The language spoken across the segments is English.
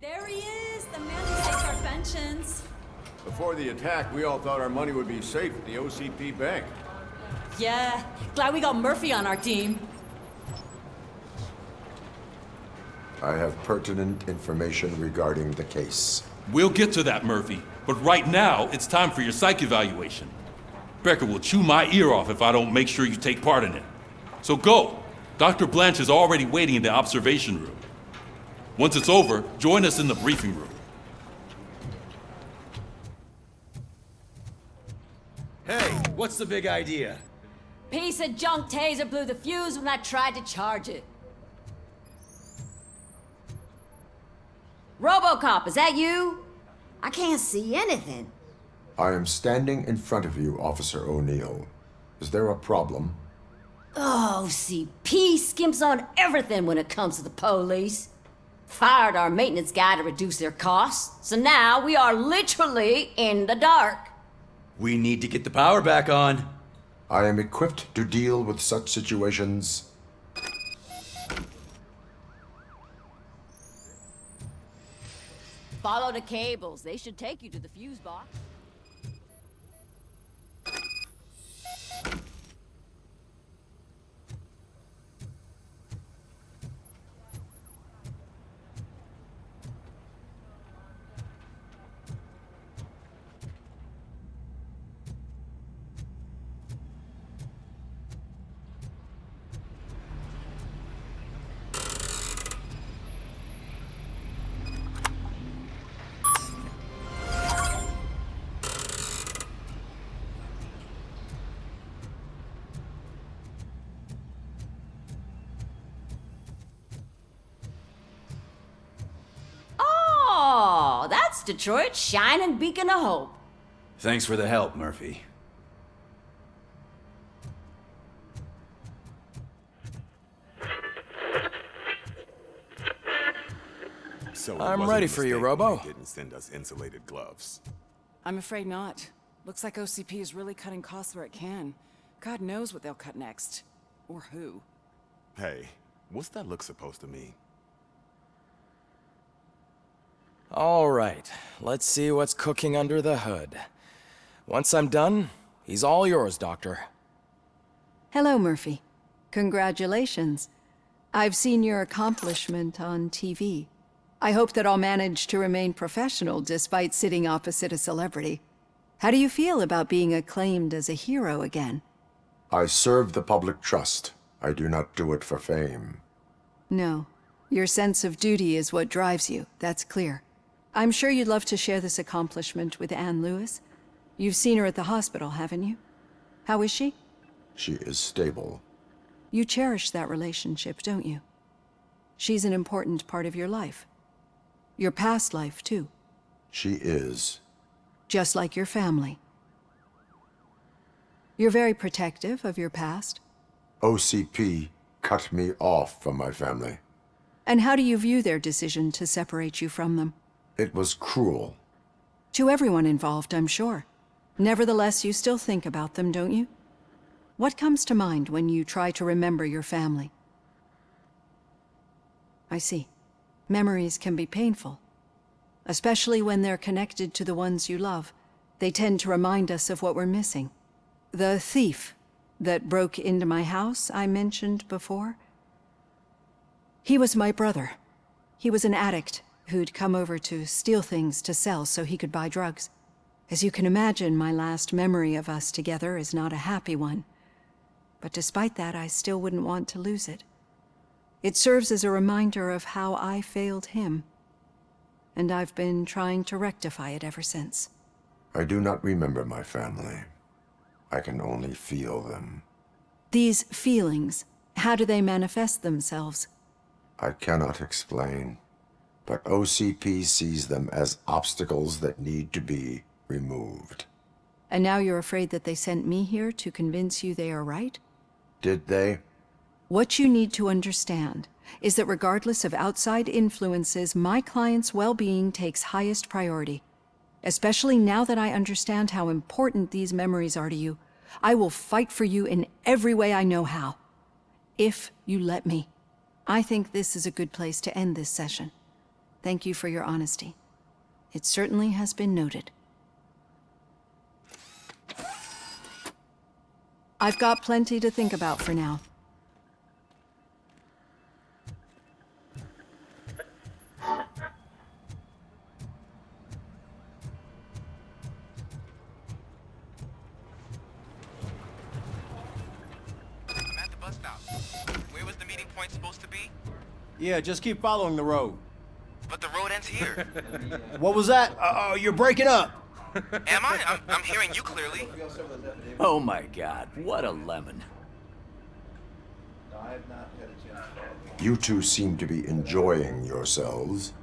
There he is, the man who saves our pensions. Before the attack, we all thought our money would be safe at the OCP bank. Yeah, glad we got Murphy on our team. I have pertinent information regarding the case. We'll get to that, Murphy. But right now, it's time for your psych evaluation. Becker will chew my ear off if I don't make sure you take part in it. So go. Dr. Blanche is already waiting in the observation room. Once it's over, join us in the briefing room. Hey, what's the big idea? Piece of junk taser blew the fuse when I tried to charge it. RoboCop, is that you? I can't see anything. I am standing in front of you, Officer O'Neill. Is there a problem? Oh, CP skimps on everything when it comes to the police. Fired our maintenance guy to reduce their costs, so now we are literally in the dark. We need to get the power back on. I am equipped to deal with such situations. Follow the cables. They should take you to the fuse box. Oh, that's Detroit's shining beacon of hope. Thanks for the help, Murphy. So I'm ready for you, Robo. Didn't send us insulated gloves. I'm afraid not. Looks like OCP is really cutting costs where it can. God knows what they'll cut next. Or who. Hey, what's that look supposed to mean? All right, let's see what's cooking under the hood. Once I'm done, he's all yours, Doctor. Hello, Murphy. Congratulations. I've seen your accomplishment on TV. I hope that I'll manage to remain professional despite sitting opposite a celebrity. How do you feel about being acclaimed as a hero again? I serve the public trust. I do not do it for fame. No. Your sense of duty is what drives you, that's clear. I'm sure you'd love to share this accomplishment with Anne Lewis. You've seen her at the hospital, haven't you? How is she? She is stable. You cherish that relationship, don't you? She's an important part of your life. Your past life, too. She is. Just like your family. You're very protective of your past. OCP cut me off from my family. And how do you view their decision to separate you from them? It was cruel. To everyone involved, I'm sure. Nevertheless, you still think about them, don't you? What comes to mind when you try to remember your family? I see. Memories can be painful. Especially when they're connected to the ones you love. They tend to remind us of what we're missing. The thief that broke into my house I mentioned before? He was my brother. He was an addict who'd come over to steal things to sell so he could buy drugs. As you can imagine, my last memory of us together is not a happy one. But despite that, I still wouldn't want to lose it. It serves as a reminder of how I failed him. And I've been trying to rectify it ever since. I do not remember my family. I can only feel them. These feelings, how do they manifest themselves? I cannot explain, but OCP sees them as obstacles that need to be removed. And now you're afraid that they sent me here to convince you they are right? Did they? What you need to understand is that regardless of outside influences, my client's well-being takes highest priority. Especially now that I understand how important these memories are to you, I will fight for you in every way I know how. If you let me. I think this is a good place to end this session. Thank you for your honesty. It certainly has been noted. I've got plenty to think about for now. I'm at the bus stop. Where was the meeting point supposed to be? Yeah, just keep following the road. But the road ends here. What was that? You're breaking up. Am I? I'm hearing you clearly. Oh my god, what a lemon. You two seem to be enjoying yourselves.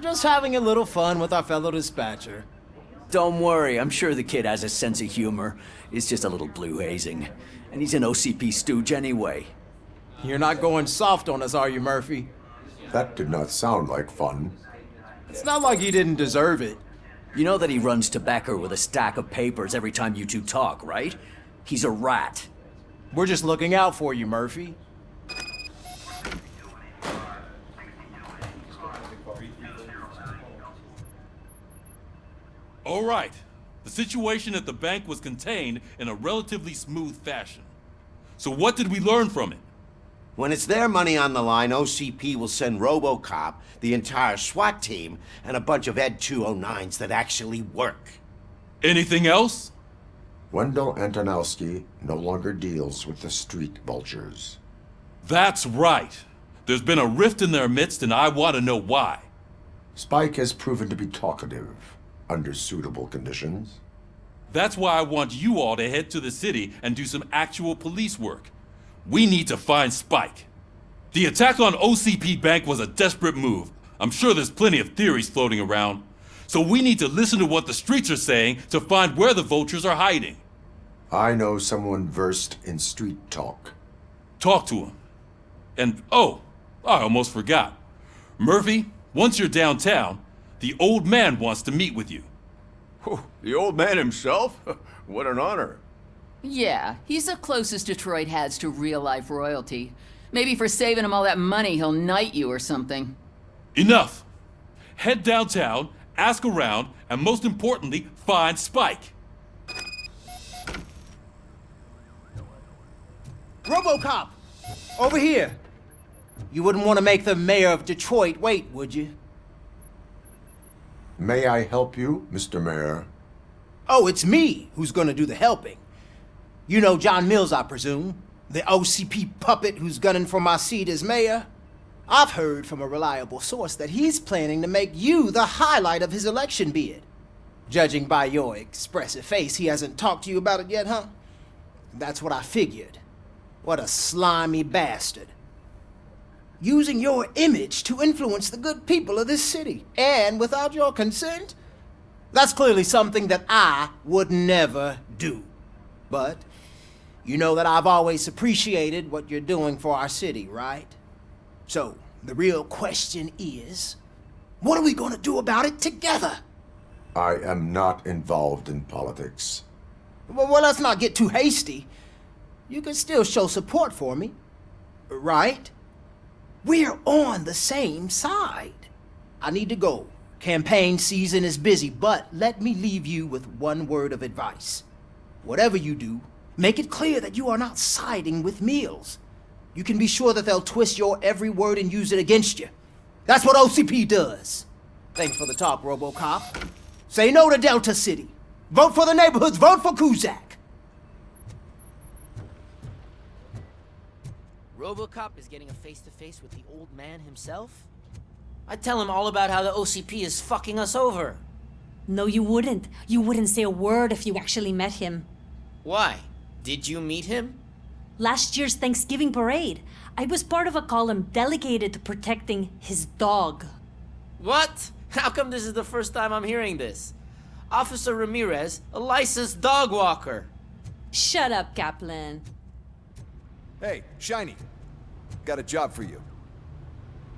Just having a little fun with our fellow dispatcher. Don't worry, I'm sure the kid has a sense of humor. It's just a little blue hazing. And he's an OCP stooge anyway. You're not going soft on us, are you, Murphy? That did not sound like fun. It's not like he didn't deserve it. You know that he runs tobacco with a stack of papers every time you two talk, right? He's a rat. We're just looking out for you, Murphy. All right. The situation at the bank was contained in a relatively smooth fashion. So what did we learn from it? When it's their money on the line, OCP will send RoboCop, the entire SWAT team, and a bunch of Ed 209s that actually work. Anything else? Wendell Antonowski no longer deals with the street vultures. That's right. There's been a rift in their midst, and I want to know why. Spike has proven to be talkative under suitable conditions. That's why I want you all to head to the city and do some actual police work. We need to find Spike. The attack on OCP Bank was a desperate move. I'm sure there's plenty of theories floating around. So we need to listen to what the streets are saying to find where the vultures are hiding. I know someone versed in street talk. Talk to him. And oh, I almost forgot. Murphy, once you're downtown, the old man wants to meet with you. Oh, the old man himself? What an honor. Yeah, he's the closest Detroit has to real-life royalty. Maybe for saving him all that money, he'll knight you or something. Enough! Head downtown, ask around, and most importantly, find Spike. RoboCop! Over here! You wouldn't want to make the mayor of Detroit wait, would you? May I help you, Mr. Mayor? Oh, it's me who's gonna do the helping. You know John Mills, I presume. The OCP puppet who's gunning for my seat as mayor. I've heard from a reliable source that he's planning to make you the highlight of his election bid. Judging by your expressive face, he hasn't talked to you about it yet, huh? That's what I figured. What a slimy bastard. Using your image to influence the good people of this city, and without your consent? That's clearly something that I would never do. But you know that I've always appreciated what you're doing for our city, right? So, the real question is, what are we gonna do about it together? I am not involved in politics. Well, let's not get too hasty. You can still show support for me, right? We're on the same side. I need to go. Campaign season is busy, but let me leave you with one word of advice. Whatever you do, make it clear that you are not siding with Mills. You can be sure that they'll twist your every word and use it against you. That's what OCP does. Thanks for the talk, RoboCop. Say no to Delta City. Vote for the neighborhoods. Vote for Kuzak. RoboCop is getting a face-to-face with the old man himself? I'd tell him all about how the OCP is fucking us over. No, you wouldn't. You wouldn't say a word if you actually met him. Why? Did you meet him? Last year's Thanksgiving parade, I was part of a column delegated to protecting his dog. What? How come this is the first time I'm hearing this? Officer Ramirez, a licensed dog walker. Shut up, Kaplan. Hey, Shiny. Got a job for you.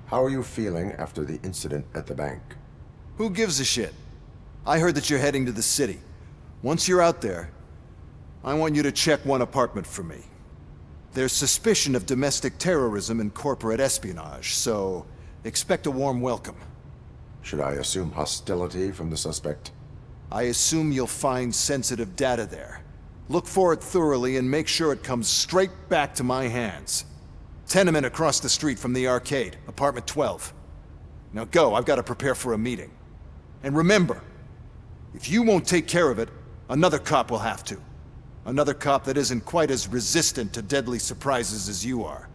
How are you feeling after the incident at the bank? Who gives a shit? I heard that you're heading to the city. Once you're out there, I want you to check one apartment for me. There's suspicion of domestic terrorism and corporate espionage, so expect a warm welcome. Should I assume hostility from the suspect? I assume you'll find sensitive data there. Look for it thoroughly and make sure it comes straight back to my hands. Tenement across the street from the arcade, apartment 12. Now go, I've got to prepare for a meeting. And remember, if you won't take care of it, another cop will have to. Another cop that isn't quite as resistant to deadly surprises as you are.